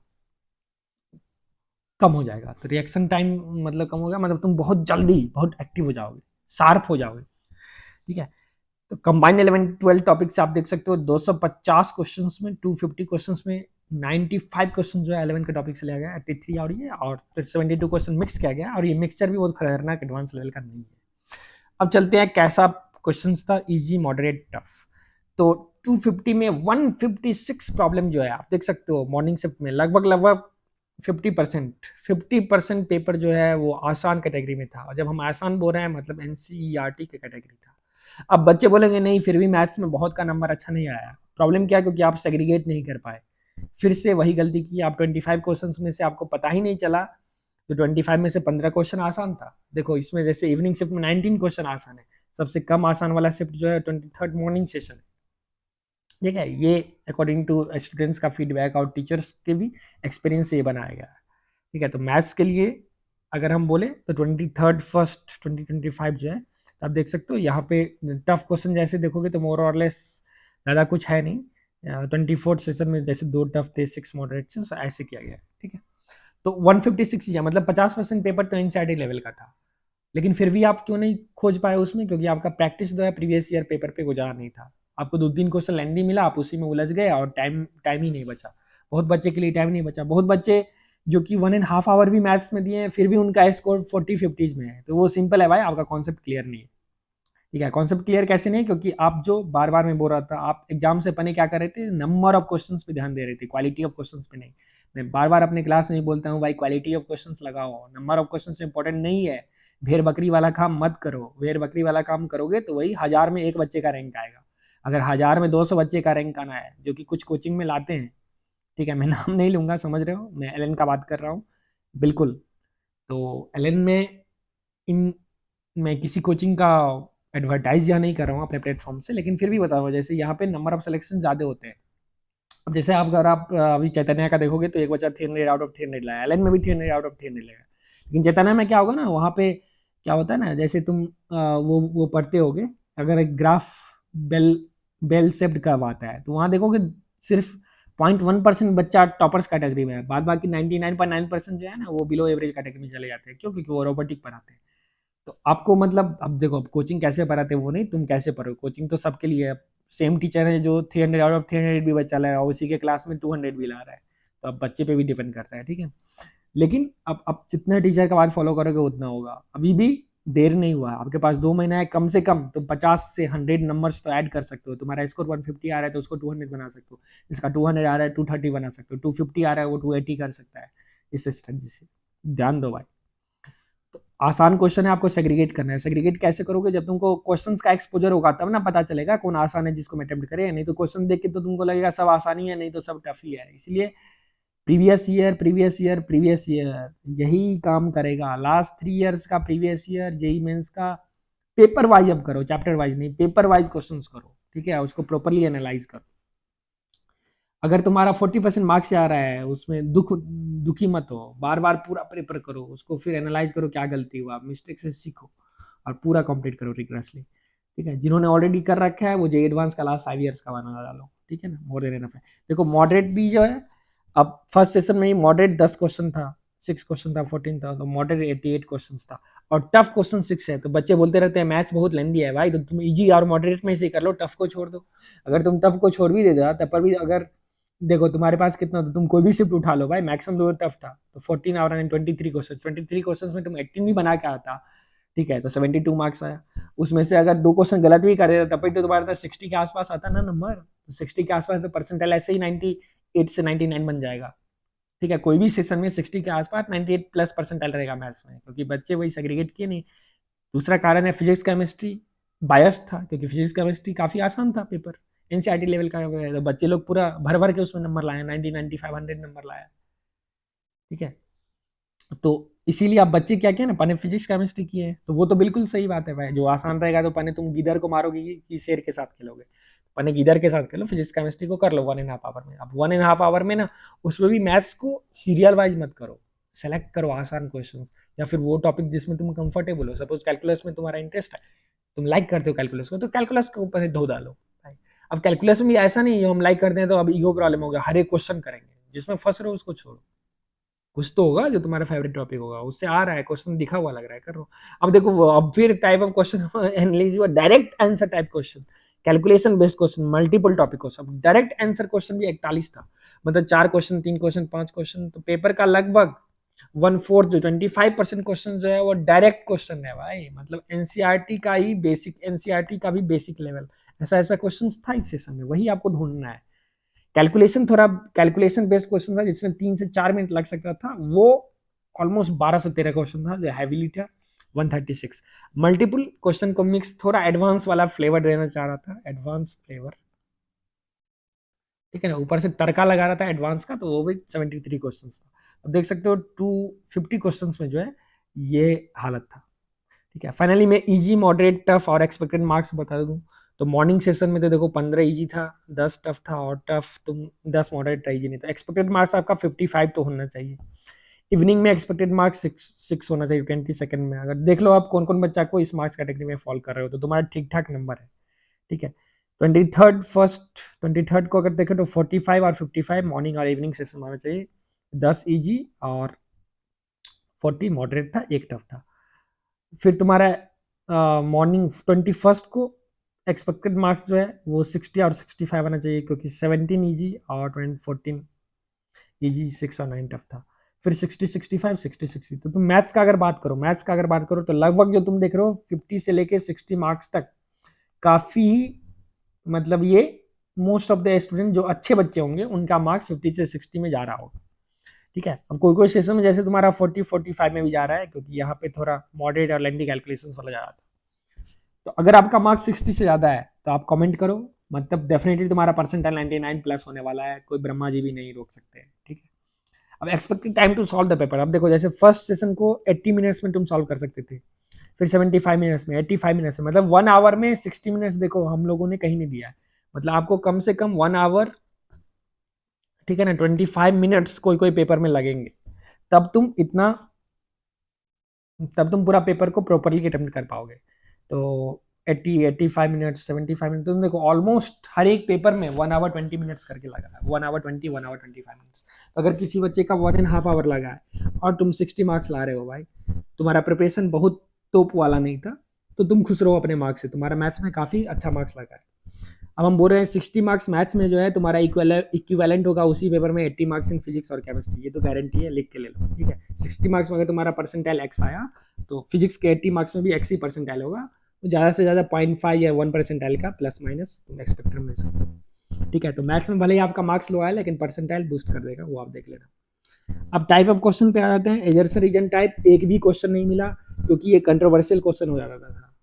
कम हो जाएगा। तो रिएक्शन टाइम मतलब कम हो गया, मतलब तुम बहुत जल्दी बहुत एक्टिव हो जाओगे, शार्प हो जाओगे, ठीक है। तो कंबाइंड 11 12 टॉपिक से आप देख सकते हो 250 क्वेश्चंस में 250 क्वेश्चंस में 95 क्वेश्चन जो है 11 के टॉपिक से लिया गया, 83 और ये, और 72 क्वेश्चन मिक्स किया गया, और ये मिक्सचर भी बहुत खतरनाक एडवांस लेवल का नहीं है। अब चलते हैं कैसा क्वेश्चन था, इजी, मॉडरेट, टफ। तो 250 में 156 प्रॉब्लम जो है आप देख सकते हो मॉर्निंग शिफ्ट में, लगभग लगभग 50% पेपर जो है वो आसान कैटेगरी में था, और जब हम आसान बोल रहे हैं मतलब एनसीईआरटी के कैटेगरी था। अब बच्चे बोलेंगे नहीं फिर भी मैथ्स में बहुत का नंबर अच्छा नहीं आया, प्रॉब्लम क्या है, क्योंकि आप सेग्रीगेट नहीं कर पाए। फिर से वही गलती की, आप 25 क्वेश्चन में से आपको पता ही नहीं चला, तो 25 में से 15 क्वेश्चन आसान था। देखो इसमें जैसे इवनिंग शिफ्ट में 19 क्वेश्चन आसान है, सबसे कम आसान वाला शिफ्ट जो है 23rd मॉर्निंग सेशन है, ठीक है। ये अकॉर्डिंग टू स्टूडेंट्स का फीडबैक और टीचर्स के भी एक्सपीरियंस से ये बनाया गया है, ठीक है। तो मैथ्स के लिए अगर हम बोले तो 23rd फर्स्ट 2025 जो है, तो आप देख सकते हो यहाँ पे टफ क्वेश्चन जैसे देखोगे तो मोर और लेस ज़्यादा कुछ है नहीं। 24th सेशन में जैसे 2 टफ थे, 6 मॉडरेट से, ऐसे किया गया है, ठीक है। तो 156 है, मतलब 50% पेपर तो एनसीईआरटी लेवल का था, लेकिन फिर भी आप क्यों नहीं खोज पाए उसमें, क्योंकि आपका प्रैक्टिस जो है प्रीवियस ईयर पेपर पे गुजारा नहीं था। आपको 2-3 क्वेश्चन लेंदी मिला, आप उसी में उलझ गए, और टाइम टाइम ही नहीं बचा। बहुत बच्चे के लिए टाइम नहीं बचा, बहुत बच्चे जो कि 1.5 आवर भी मैथ्स में दिए हैं फिर भी उनका स्कोर 40-50 में है। तो वो सिंपल है भाई, आपका कॉन्सेप्ट क्लियर नहीं है, ठीक है। कॉन्सेप्ट क्लियर कैसे नहीं है, क्योंकि आप जो बार बार मैं बोल रहा था, आप एग्जाम से पहले क्या कर रहे थे, नंबर ऑफ क्वेश्चंस पे ध्यान दे रहे थे, क्वालिटी ऑफ क्वेश्चंस पे नहीं। मैं बार बार अपने क्लास में बोलता हूँ भाई, क्वालिटी ऑफ क्वेश्चंस लगाओ, नंबर ऑफ क्वेश्चंस इंपॉर्टेंट नहीं है। भेड़ बकरी वाला काम मत करो, भेड़ बकरी वाला काम करोगे तो वही 1000 में 1 बच्चे का रैंक आएगा। अगर 1000 में 200 बच्चे का रैंक आना है, जो कि कुछ कोचिंग में लाते हैं, ठीक है, मैं नाम नहीं लूंगा, समझ रहे हो, मैं एलन का बात कर रहा हूँ, बिल्कुल। तो एलन में इन मैं किसी कोचिंग का एडवर्टाइज या नहीं कर रहा हूँ अपने प्लेटफॉर्म से, लेकिन फिर भी बताओ, जैसे यहाँ पे नंबर ऑफ सिलेक्शन ज़्यादा होते हैं। अब जैसे आप अगर आप अभी चैतन्य का देखोगे तो एक बच्चा 300 आउट ऑफ 300 लाया, एलन में भी 300 आउट ऑफ 300 लाया, लेकिन चैतन्य में क्या होगा ना, वहाँ पे क्या होता है ना, जैसे तुम वो पढ़ते होगे, अगर एक graph bell bell shaped curve आता है तो वहाँ देखोगे सिर्फ 0.1% बच्चा टॉपर्स कैटेगरी में है, बाद बाकी 99.9% जो है ना वो बिलो एवरेज कैटेगरी में चले जाते हैं। क्यों? क्योंकि वो रोबोटिक पढ़ाते हैं। तो आपको मतलब अब देखो, अब कोचिंग कैसे पढ़ाते हैं वो नहीं, तुम कैसे पढ़ो, कोचिंग तो सबके लिए है। सेम टीचर है जो 300 आउट ऑफ 300 भी बच्चा लाया और उसी के क्लास में 200 भी ला रहा है, तो अब बच्चे पे भी डिपेंड करता है, ठीक है। लेकिन अब जितने टीचर का बात फॉलो करोगे उतना होगा। अभी भी देर नहीं हुआ, आपके पास 2 महीना है, कम से कम तुम 50 से 100 नंबर्स तो ऐड कर सकते हो। तुम्हारा स्कोर 150 आ रहा है तो उसको 200 बना सकते हो, जिसका 200 आ रहा है 230 बना सकते हो, 250 आ रहा है वो 280 कर सकता है, इस स्ट्रेटजी से। ध्यान दो भाई। तो आसान क्वेश्चन है, आपको सेग्रीगेट करना है। सेग्रीगेट कैसे करोगे? जब तुमको क्वेश्चंस का एक्सपोजर होगा तब ना पता चलेगा कौन आसान है जिसको मैं अटेम्प्ट करें, नहीं तो क्वेश्चन देख के तो तुमको लगेगा सब आसानी है, नहीं तो सब टफ ही है। इसलिए previous year previous year previous year यही काम करेगा। लास्ट 3 इयर्स का प्रीवियस ईयर जेई मेंस का पेपर वाइज अब करो, चैप्टर वाइज नहीं, पेपर वाइज क्वेश्चंस करो, ठीक है, उसको प्रॉपर्ली एनालाइज करो। अगर तुम्हारा 40% मार्क्स आ रहा है उसमें दुखी मत हो, बार बार पूरा पेपर करो, उसको फिर एनालाइज करो क्या गलती हुआ, मिस्टेक से सीखो और पूरा कंप्लीट करो रिग्रेसली, ठीक है। जिन्होंने ऑलरेडी कर रखा है वो जे एडवांस का लास्ट 5 इयर्स का बना डालो, ठीक है ना, मोर देन एनफ है। देखो मॉडरेट भी जो है, अब फर्स्ट सेशन में ही मॉडरेट 10 क्वेश्चन था, 6 क्वेश्चन था, 14 था, तो मॉडरेट 88 क्वेश्चन था और टफ क्वेश्चन 6 है। तो बच्चे बोलते रहते हैं मैथ्स बहुत लेंदी है भाई, तो तुम इजी और मॉडरेट में से कर लो, टफ को छोड़ दो। अगर तुम टफ को छोड़ भी दे दो तब पर भी अगर देखो तुम्हारे पास कितना, तो तुम कोई भी शिफ्ट उठा लो भाई, मैक्सिमम तो टफ था, तो 14 आवर एंड 23 क्वेश्चन, 23 क्वेश्चन में तुम 18 भी बना के आता, ठीक है, तो 72 मार्क्स आया। उसमें से अगर 2 क्वेश्चन गलत भी करे तब तो तुम्हारे पास 60 के आसपास आता ना नंबर, तो 60 के आसपास तो परसेंटाइल ऐसे ही 98 से 99 बन जाएगा, ठीक है। कोई भी सेशन में 60 के आसपास 98 प्लस परसेंटाइल रहेगा मैथ्स में, क्योंकि बच्चे वही सेग्रीगेट किए नहीं। दूसरा कारण है फिजिक्स केमिस्ट्री बायस था, क्योंकि फिजिक्स केमिस्ट्री काफी आसान था पेपर, एनसीईआरटी लेवल का, तो बच्चे लोग पूरा भर भर के उसमें नंबर लाए, 90 95 100 नंबर लाया, ठीक है। तो इसीलिए आप बच्चे क्या किए ना, पने फिजिक्स केमिस्ट्री किए हैं, तो वो तो बिल्कुल सही बात है भाई, जो आसान रहेगा तो पने तुम गिदर को मारोगे कि शेर के साथ खेलोगे, पने गिदर के साथ खेलो, फिजिक्स केमिस्ट्री को कर लो 1.5 आवर में। अब 1.5 आवर में ना उसमें भी मैथ्स को सीरियल वाइज मत करो, सेलेक्ट करो आसान क्वेश्चंस या फिर वो टॉपिक जिसमें तुम कंफर्टेबल हो। सपोज कैलकुलस में तुम्हारा इंटरेस्ट है, तुम लाइक करते हो कैलकुलस को, तो कैलकुलस के ऊपर धो डालो भाई। अब कैलकुलस में भी ऐसा नहीं है हम लाइक करते हैं तो अब ईगो प्रॉब्लम हो गया, हर एक क्वेश्चन करेंगे, जिसमें फंस रहे हो उसको छोड़ो, कुछ तो होगा जो तुम्हारा फेवरेट टॉपिक होगा, उससे आ रहा है क्वेश्चन, दिखा हुआ लग रहा है, करो। अब देखो अब फिर टाइप ऑफ क्वेश्चन एनालिसिस हुआ, direct answer type question, calculation based question, multiple topic question, direct answer question भी 41 था, मतलब 4 क्वेश्चन, 3 क्वेश्चन, 5 क्वेश्चन, तो पेपर का लगभग 1/4 जो 25% क्वेश्चन जो है वो डायरेक्ट क्वेश्चन है भाई, मतलब एनसीईआरटी का ही बेसिक, एनसीईआरटी का भी बेसिक लेवल, ऐसा ऐसा क्वेश्चन था इस सेशन में, वही आपको ढूंढना है। कैलकुलेशन थोड़ा कैलकुलेशन बेस्ड क्वेश्चन था जिसमें 3 से 4 मिनट लग सकता था, वो ऑलमोस्ट 12 से 13 क्वेश्चन था जो हैवीली था, 136। मल्टीपल क्वेश्चन को मिक्स थोड़ा एडवांस वाला फ्लेवर देना चाह रहा था, एडवांस फ्लेवर, ठीक है ना, ऊपर से तड़का लगा रहा था एडवांस का, तो वो भी 73 क्वेश्चन था। अब देख सकते हो 250 क्वेश्चन में जो है ये हालत था, ठीक है। फाइनली मैं इजी मॉडरेट टफ और एक्सपेक्टेड मार्क्स बता दूं, तो मॉर्निंग सेशन में तो देखो 15 इजी था, 10 टफ था और टफ तुम 10 मॉडरेट था, इजी नहीं था। एक्सपेक्टेड मार्क्स आपका 55 तो होना चाहिए। इवनिंग में एक्सपेक्टेड मार्क्स 6 होना चाहिए 22 में। अगर देख लो आप कौन कौन बच्चा को इस मार्क्स कैटेगरी में फॉल कर रहे हो, तो तुम्हारा ठीक ठाक नंबर है, ठीक है। 23rd को अगर देखें तो 45 और 55 मॉर्निंग और इवनिंग सेशन होना चाहिए, 10 इजी और 40 मॉडरेट था, एक टफ था। फिर तुम्हारा मॉर्निंग 21st को एक्सपेक्टेड मार्क्स जो है वो 60 और 65 आना चाहिए, क्योंकि 17 इजी और 14 इजी, 6 और 9 टफ था। फिर 60 65 60 60, तो तुम मैथ्स का अगर बात करो, मैथ्स का अगर बात करो तो लगभग जो तुम देख रहे हो 50 से लेके 60 मार्क्स तक काफी, मतलब ये मोस्ट ऑफ द स्टूडेंट जो अच्छे बच्चे होंगे उनका मार्क्स 50 से 60 में जा रहा होगा, ठीक है। अब कोई कोई सेशन में जैसे तुम्हारा 40 45 में भी जा रहा है, क्योंकि यहाँ पे थोड़ा मॉडरेट और लेंथी कैलकुलेशन वाला जा रहा था। तो अगर आपका मार्क्स 60 से ज्यादा है तो आप कमेंट करो, मतलब डेफिनेटली तुम्हारा परसेंटाइल 99 प्लस होने वाला है, कोई ब्रह्मा जी भी नहीं रोक सकते हैं, ठीक है। अब expected time to solve the paper, अब देखो जैसे फर्स्ट सेशन को 80 मिनट्स में तुम सॉल्व कर सकते थे, फिर 75 मिनट्स में, 85 मिनट्स में, मतलब 1 आवर में 60 मिनट्स देखो हम लोगों ने कहीं नहीं दिया है, मतलब आपको कम से कम 1 आवर, ठीक है ना, 25 मिनट्स कोई कोई पेपर में लगेंगे, तब तुम इतना, तब तुम पूरा पेपर को प्रॉपरली अटेम्प्ट कर पाओगे। तो 85 मिनट्स, 75 मिनट, तुम देखो ऑलमोस्ट हर एक पेपर में 1 आवर 20 मिनट्स करके लगा है, 1 आवर 20, 1 आवर 25 मिनट्स। तो अगर किसी बच्चे का 1.5 आवर लगा है और तुम 60 मार्क्स ला रहे हो भाई, तुम्हारा प्रिपरेशन बहुत तोप वाला नहीं था, तो तुम खुश रहो अपने मार्क्स से, तुम्हारा मैथ्स में काफी अच्छा मार्क्स लगा है। अब हम बोल रहे हैं 60 मार्क्स मैथ्स में जो है तुम्हारा इक्विवेलेंट होगा उसी पेपर में 80 मार्क्स इन फिजिक्स और केमिस्ट्री, ये तो गारंटी है, लिख के ले लो, ठीक है। 60 मार्क्स में अगर तुम्हारा परसेंटाइल एक्स आया तो फिजिक्स के 80 मार्क्स में भी एक्स ही परसेंटाइल होगा, तो ज़्यादा से ज़्यादा 0.5 या 1 परसेंटाइल का प्लस माइनस तुम एक्सपेक्ट मिल सकते हो, ठीक है। तो मैथ्स में भले ही आपका मार्क्स लो आया लेकिन परसेंटाइल बूस्ट कर देगा, वो आप देख लेना। अब टाइप ऑफ क्वेश्चन पे आ जाते हैं। एजर्सन रीजन टाइप एक भी क्वेश्चन नहीं मिला क्योंकि ये कंट्रोवर्शियल क्वेश्चन हो जाता था,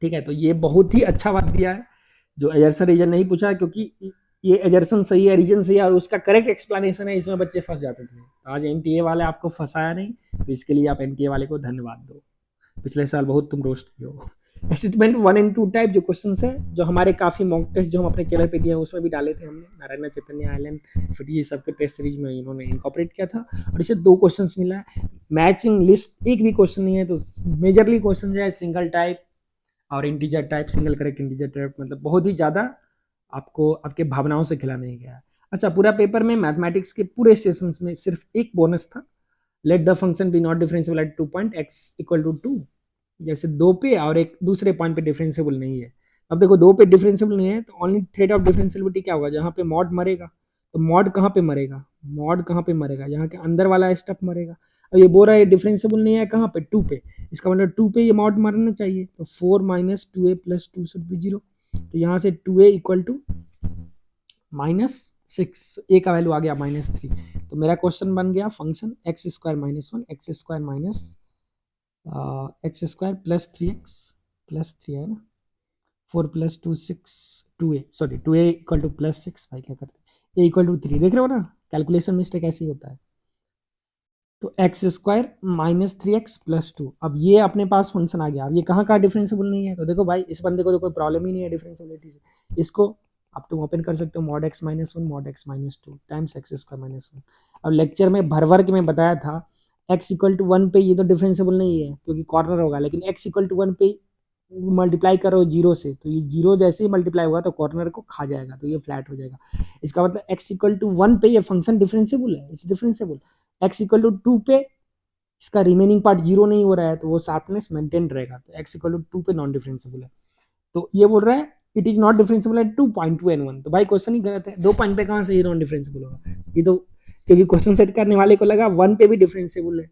ठीक है। तो ये बहुत ही अच्छा बात दिया है जो एजर्सन रीजन नहीं पूछा, क्योंकि ये एजर्सन सही है, रीजन सही है और उसका करेक्ट एक्सप्लेनेशन है, इसमें बच्चे फंस जाते थे। आज एनटीए वाले आपको फंसाया नहीं, तो इसके लिए आप एनटीए वाले को धन्यवाद दो। पिछले साल बहुत तुम रोस्ट किए हो। स्टेटमेंट 1 एंड 2 टाइप जो क्वेश्चन है, जो हमारे काफी मॉक टेस्ट जो हम अपने चैनल पे दिए हैं उसमें भी डाले थे हमने, नारायण चैतन्य आइलैंड फिर ये सबके टेस्ट सीरीज में इन्होंने इनकॉपरेट किया था, और इसे 2 क्वेश्चंस मिला है। मैचिंग लिस्ट एक भी क्वेश्चन नहीं है, तो मेजरली क्वेश्चन जो है सिंगल टाइप और integer type, single correct integer type, मतलब बहुत ही ज्यादा आपको आपके भावनाओं से खिलाने नहीं गया है। अच्छा, पूरा पेपर में मैथमेटिक्स के पूरे सेशंस में सिर्फ एक बोनस था, let the function be not differentiable at 2 point x equal to 2, जैसे 2 पे और एक दूसरे पॉइंट पे डिफरेंशिएबल नहीं है। अब देखो 2 पे डिफरेंशिएबल नहीं है तो ओनली थ्रेड ऑफ डिफरेंशियबिलिटी क्या होगा, जहां पे मॉड मरेगा, तो मॉड कहां पे मरेगा, मॉड कहां पे मरेगा, यहाँ के अंदर वाला स्टेप मरेगा। अब ये बोल रहा है डिफरेंशिएबल नहीं है कहां पे, 2 पे, इसका मतलब 2 पे ये मॉड मरना चाहिए, तो 4 minus 2a plus 2 should be 0। तो यहाँ से 2a इक्वल टू -6, ए का वैल्यू आ गया -3। तो मेरा क्वेश्चन बन गया function x square minus 1 x square minus x square plus 3 है ना, 4 plus 2 6, 2a sorry 2a equal to +6, भाई क्या करते हैं, a इक्वल टू 3, देख रहे हो ना कैलकुलेशन मिस्टेक ऐसे ही होता है। तो एक्स स्क्वायर -3x प्लस 2, अब ये अपने पास फंक्शन आ गया। अब ये कहाँ का डिफरेंशिएबल नहीं है, तो देखो भाई इस बंदे को तो कोई प्रॉब्लम ही नहीं है डिफरेंशिएबिलिटी से, इसको अब तुम ओपन कर सकते हो mod x minus 1 mod x minus 2 times x square minus 1। अब लेक्चर में भर भर के मैं बताया था x इक्वल टू 1 पे ये तो डिफरेंशिएबल नहीं है क्योंकि कॉर्नर होगा, लेकिन x इक्वल टू 1 पे मल्टीप्लाई करो 0 से, तो ये 0 जैसे ही मल्टीप्लाई होगा तो कॉर्नर को खा जाएगा, तो ये फ्लैट हो जाएगा। इसका मतलब x इक्वल टू 1 पे ये फंक्शन डिफरेंशिएबल है, it's differentiable. x equal to 2 पे इसका रिमेनिंग पार्ट 0 नहीं हो रहा है, तो वो शार्पनेस मेंटेन रहेगा, तो x इक्वल टू 2 पे नॉन डिफरेंशिएबल है। तो ये बोल रहा है it is not differentiable eight 2.2 and 1, तो भाई क्वेश्चन ही गलत है, 2 पॉइंट पे कहां से ये नॉन डिफरेंशिएबल होगा, ये तो क्योंकि क्वेश्चन सेट करने वाले को लगा 1 पे भी डिफरेंशिएबल है,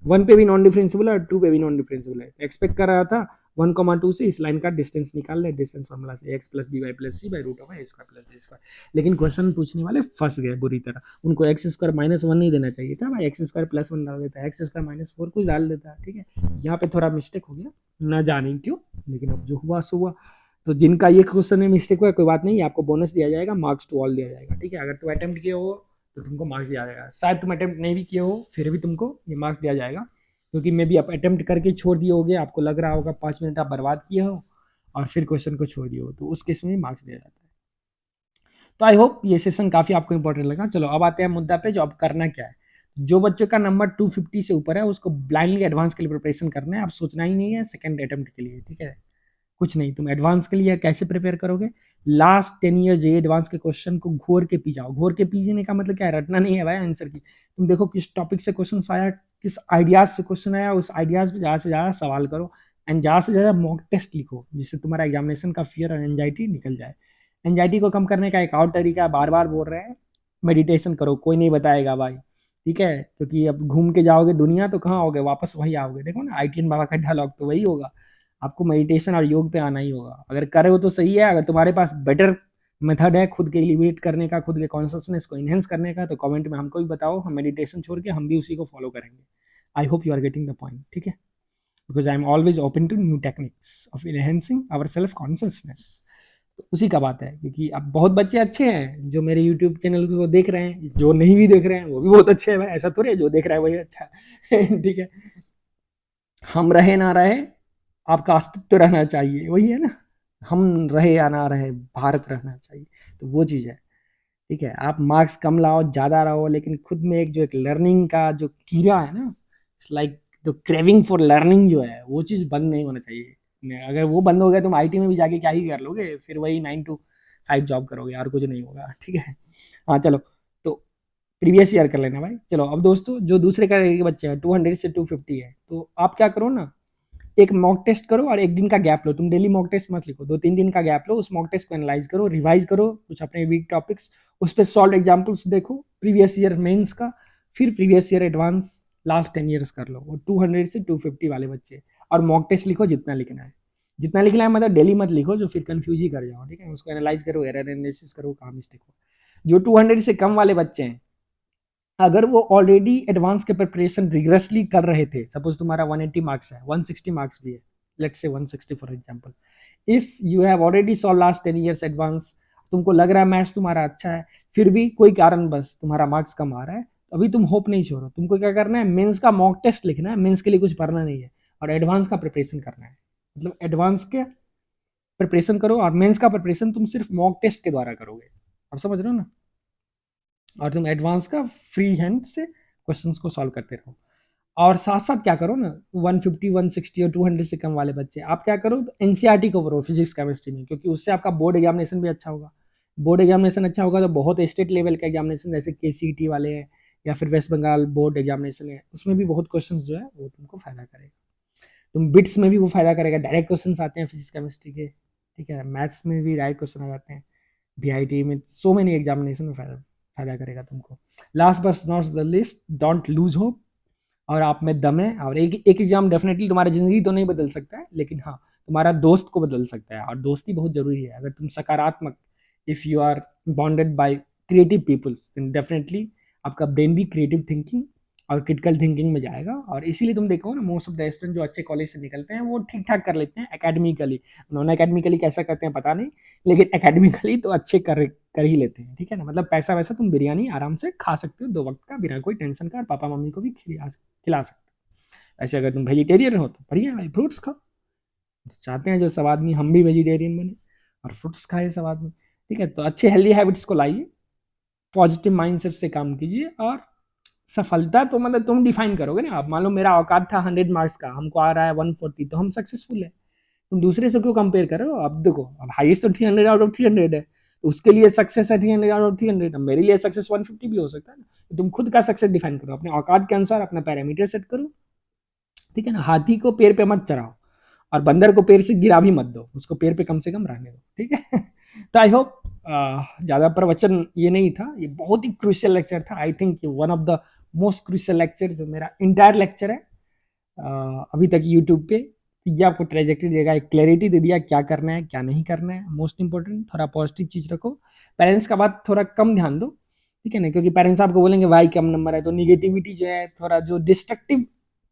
1 पे भी नॉन डिफरेंशिएबल है और 2 पे भी नॉन डिफरेंशिएबल है। एक्सपेक्ट कर रहा था 1,2 से इस लाइन का डिस्टेंस निकाल ले, डिस्टेंस फार्मूला से x plus b y plus c by root of a square plus b square, लेकिन क्वेश्चन पूछने वाले फंस गए बुरी तरह। उनको एक्स स्क्वायर -1 नहीं देना चाहिए था भाई, एक्स स्क्वायर +1 डाल देता, एक्स स्क्वायर -4 कुछ डाल देता, ठीक है। यहाँ पे थोड़ा मिस्टेक हो गया, ना जाने क्यों, लेकिन अब जो हुआ सो हुआ। तो जिनका ये क्वेश्चन में मिस्टेक हुआ कोई बात नहीं, आपको बोनस दिया जाएगा, मार्क्स टू ऑल दिया जाएगा, ठीक है। अगर तुम अटेम्प्ट किए हो तो तुमको मार्क्स दिया जाएगा, शायद तुम अटेम्प्ट नहीं भी किए हो फिर भी तुमको ये मार्क्स दिया जाएगा, क्योंकि मे भी आप अटेम्प्ट करके छोड़ दिए होगे, आपको लग रहा होगा 5 मिनट आप बर्बाद किए हो और फिर क्वेश्चन को छोड़ दिए हो, तो उस केस में मार्क्स दिया जाता है। तो आई होप ये सेशन काफी आपको इंपॉर्टेंट लगा। चलो अब आते हैं मुद्दा पे, जो अब करना क्या है। जो बच्चों का नंबर 250 से ऊपर है उसको ब्लाइंडली एडवांस के लिए प्रिपरेशन करना है, आप सोचना ही नहीं है सेकंड अटेम्प्ट के लिए, ठीक है। कुछ नहीं, तुम एडवांस के लिए कैसे प्रिपेयर करोगे, लास्ट 10 ईयर जे एडवांस के क्वेश्चन को घोर के पी जाओ। घोर के पीने का मतलब क्या है, रटना नहीं है भाई आंसर की, तुम देखो किस टॉपिक से क्वेश्चन आया, किस आइडियाज से क्वेश्चन आया, उस आइडियाज पे ज़्यादा से ज़्यादा सवाल करो एंड ज़्यादा से ज़्यादा मॉक टेस्ट लिखो, जिससे तुम्हारा एग्जामिनेशन का फियर और एंजाइटी निकल जाए। एंजाइटी को कम करने का एक और तरीका, बार बार बोल रहे हैं, मेडिटेशन करो, कोई नहीं बताएगा भाई, ठीक है, क्योंकि अब घूम के जाओगे दुनिया तो कहाँ आओगे, वापस वही आओगे। देखो ना ITN बाबा का डायलॉग तो वही होगा, आपको मेडिटेशन और योग पे आना ही होगा। अगर करे हो तो सही है, अगर तुम्हारे पास बेटर मेथड है खुद के एलिवेट करने का, खुद के कॉन्शियसनेस को इनहेंस करने का, तो कमेंट में हमको भी बताओ, हम मेडिटेशन छोड़ के हम भी उसी को फॉलो करेंगे। I hope you are getting the point, ठीक है, because I am always open to new techniques of enhancing our self consciousness. तो उसी का बात है, क्योंकि अब बहुत बच्चे अच्छे हैं जो मेरे यूट्यूब चैनल को देख रहे हैं, जो नहीं भी देख रहे हैं वो भी बहुत अच्छे हैं भाई, ऐसा थोड़ी है जो देख रहा है वही अच्छा है ठीक है, हम रहे ना रहे आपका अस्तित्व रहना चाहिए, वही है ना, हम रहे या ना रहे भारत रहना चाहिए, तो वो चीज़ है, ठीक है। आप मार्क्स कम लाओ ज़्यादा रहो, लेकिन खुद में एक जो एक लर्निंग का जो कीड़ा है ना, it's like the craving for learning जो है, वो चीज़ बंद नहीं होना चाहिए। अगर वो बंद हो गया तुम IT में भी जाके क्या ही कर लोगे, फिर वही 9 to 5 जॉब करोगे, और कुछ नहीं होगा, ठीक है। हाँ चलो, तो प्रीवियस ईयर कर लेना भाई। चलो अब दोस्तों, जो दूसरे का बच्चे हैं 200 से 250 है, तो आप क्या करो ना, एक मॉक टेस्ट करो और एक दिन का गैप लो, तुम डेली मॉक टेस्ट मत लिखो, 2-3 दिन का गैप लो, उस मॉक टेस्ट को एनालाइज करो, रिवाइज करो कुछ अपने वीक टॉपिक्स, उस पर सॉल्व एग्जाम्पल्स देखो, प्रीवियस ईयर मेंस का, फिर previous year advance last 10 years कर लो, वो 200 से 250 वाले बच्चे, और मॉक टेस्ट लिखो जितना लिखना है, जितना लिखना है, मतलब डेली मत लिखो जो फिर कंफ्यूज ही कर जाओ, ठीक है। उसको एनालाइज करो, एरर एनालिसिस करो, कहाँ मिस्टेक हो। जो 200 से कम वाले बच्चे हैं अगर वो ऑलरेडी एडवांस के प्रिपरेशन रिग्रेसली कर रहे थे, सपोज तुम्हारा 180 मार्क्स है, 160 मार्क्स भी है, let's say 160 for example, if you have already solve last 10 years advance, तुमको लग रहा है मैथ्स तुम्हारा अच्छा है, फिर भी कोई कारण बस तुम्हारा मार्क्स कम आ रहा है, तो अभी तुम होप नहीं छोड़ो, तुमको क्या करना है, मेंस का मॉक टेस्ट लिखना है, मेंस के लिए कुछ पढ़ना नहीं है, और एडवांस का प्रिपरेशन करना है। मतलब एडवांस के प्रिपरेशन करो, और मेंस का प्रिपरेशन तुम सिर्फ मॉक टेस्ट के द्वारा करोगे। आप समझ रहे हो ना? और तुम एडवांस का फ्री हैंड से क्वेश्चंस को सॉल्व करते रहो। और साथ साथ क्या करो ना, 150 160 और 200 से कम वाले बच्चे, आप क्या करो, तो एनसीईआरटी को करो फिजिक्स केमिस्ट्री में, क्योंकि उससे आपका बोर्ड एग्जामिनेशन भी अच्छा होगा। बोर्ड एग्जामिनेशन अच्छा होगा तो बहुत स्टेट लेवल का एग्जामिनेशन जैसे केसीईटी वाले हैं, या फिर वेस्ट बंगाल बोर्ड एग्जामिनेशन है, उसमें भी बहुत क्वेश्चन जो है वो तुमको फायदा करेगा। तुम बिट्स में भी वो फायदा करेगा, डायरेक्ट क्वेश्चन आते हैं फिजिक्स केमिस्ट्री के, ठीक है, मैथ्स में भी डायरेक्ट क्वेश्चन आ जाते हैं, बीआईटी में, सो मेनी एग्जामिनेशन में फायदा फायदा करेगा तुमको। Last but not the list, don't lose hope, और आप में दम है, और एक एग्जाम डेफिनेटली तुम्हारी जिंदगी तो नहीं बदल सकता है, लेकिन हाँ तुम्हारा दोस्त को बदल सकता है, और दोस्ती बहुत जरूरी है। अगर तुम सकारात्मक, if you are bonded by creative peoples, then definitely आपका ब्रेन भी क्रिएटिव थिंकिंग और क्रिटिकल थिंकिंग में जाएगा। और इसीलिए तुम देखो ना, मोस्ट ऑफ द स्टूडेंट जो अच्छे कॉलेज से निकलते हैं वो ठीक ठाक कर लेते हैं एकेडमिकली, नॉन एकेडमिकली कैसा करते हैं पता नहीं, लेकिन एकेडमिकली तो अच्छे कर ही लेते हैं, ठीक है ना। मतलब पैसा वैसा तुम बिरयानी आराम से खा सकते हो 2 वक्त का बिना कोई टेंशन का, और पापा मम्मी को भी खिला सकते हो। ऐसे अगर तुम वेजिटेरियन हो तो बढ़िया भाई, फ्रूट्स खाओ, चाहते हैं जो सब आदमी हम भी वेजिटेरियन बने और फ्रूट्स खाए सब आदमी, ठीक है। तो अच्छे हेल्दी हैबिट्स को लाइए, पॉजिटिव माइंडसेट से काम कीजिए, और सफलता तो मतलब तुम डिफाइन करोगे ना। आप मान लो मेरा औकात था 100 मार्क्स का, हमको आ रहा है 140, तो हम सक्सेसफुल है। तुम दूसरे से क्यों कंपेयर कर रहे हो? अब देखो, अब हाईएस्ट तो 300 आउट ऑफ 300 है, तो उसके लिए सक्सेस है 300 आउट ऑफ 300, अब मेरे लिए सक्सेस 150 भी हो सकता है ना। तो तुम खुद का सक्सेस डिफाइन करो, अपने औकात के अनुसार अपना पैरामीटर सेट करो, ठीक है ना। हाथी को पेड़ पे मत चढ़ाओ, और बंदर को पेड़ से गिरा भी मत दो, उसको पेड़ पे कम से कम रहने दो, ठीक है। तो आई होप, ज़्यादा प्रवचन ये नहीं था, ये बहुत ही क्रूशियल लेक्चर था। I think one of the most crucial lecture जो मेरा इंटायर लेक्चर है अभी तक यूट्यूब पे। ये आपको ट्रेजेक्टरी देगा, एक क्लैरिटी दे दिया क्या करना है क्या नहीं करना है। मोस्ट इंपॉर्टेंट, थोड़ा पॉजिटिव चीज रखो, पेरेंट्स का बात थोड़ा कम ध्यान दो, ठीक है ना, क्योंकि पेरेंट्स आपको बोलेंगे भाई कम नंबर है, तो निगेटिविटी जो है, थोड़ा जो डिस्ट्रक्टिव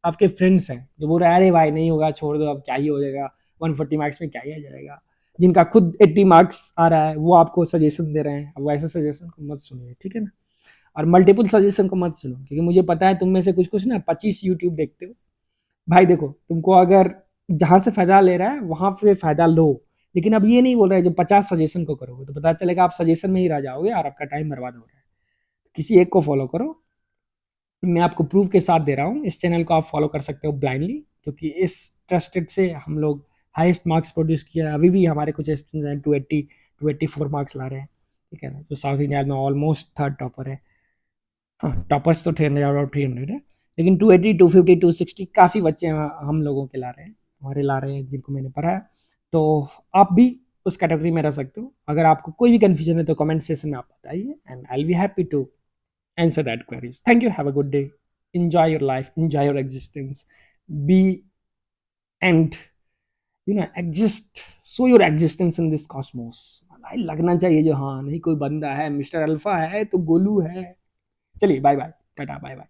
आपके फ्रेंड्स हैं जो बोल रहे हैं अरे भाई नहीं होगा छोड़ दो, अब क्या ही हो जाएगा, 140 मार्क्स में क्या ही आ जाएगा, जिनका खुद 80 मार्क्स आ रहा है वो आपको सजेशन दे रहे हैं, अब वैसे सजेशन को मत सुनिए, ठीक है ना। और मल्टीपल सजेशन को मत सुनो, क्योंकि मुझे पता है तुम में से कुछ कुछ ना 25 यूट्यूब देखते हो। भाई देखो, तुमको अगर जहां से फायदा ले रहा है वहां पे फायदा लो, लेकिन अब ये नहीं बोल रहा है जो 50 सजेशन को करोगे तो पता चलेगा आप सजेशन में ही रह जाओगे और आपका टाइम बर्बाद हो रहा है। किसी एक को फॉलो करो, मैं आपको प्रूफ के साथ दे रहा हूँ। इस चैनल को आप फॉलो कर सकते हो ब्लाइंडली, क्योंकि इस ट्रस्टेड से हम लोग हाईएस्ट मार्क्स प्रोड्यूस किया है। अभी भी हमारे कुछ स्टूडेंट हैं 280 284 मार्क्स ला रहे हैं, ठीक है ना, जो साउथ इंडिया में ऑलमोस्ट थर्ड टॉपर है। हाँ, टॉपर्स तो 300 आउट ऑफ 300 है, लेकिन 280 250 260 काफ़ी बच्चे हम लोगों के ला रहे हैं, हमारे ला रहे हैं जिनको मैंने पढ़ा है। तो आप भी उस कैटेगरी में रह सकते हो। अगर आपको कोई भी कंफ्यूजन है तो कमेंट सेक्शन में आप बताइए, and I will be happy to answer that queries. Thank you. Have a good day. Enjoy your life. Enjoy your existence. Be and exist. Show your existence in this cosmos. भाई लगना चाहिए जो हाँ नहीं कोई बंदा है, मिस्टर अल्फा है तो गोलू है। चलिए bye bye, tata bye bye.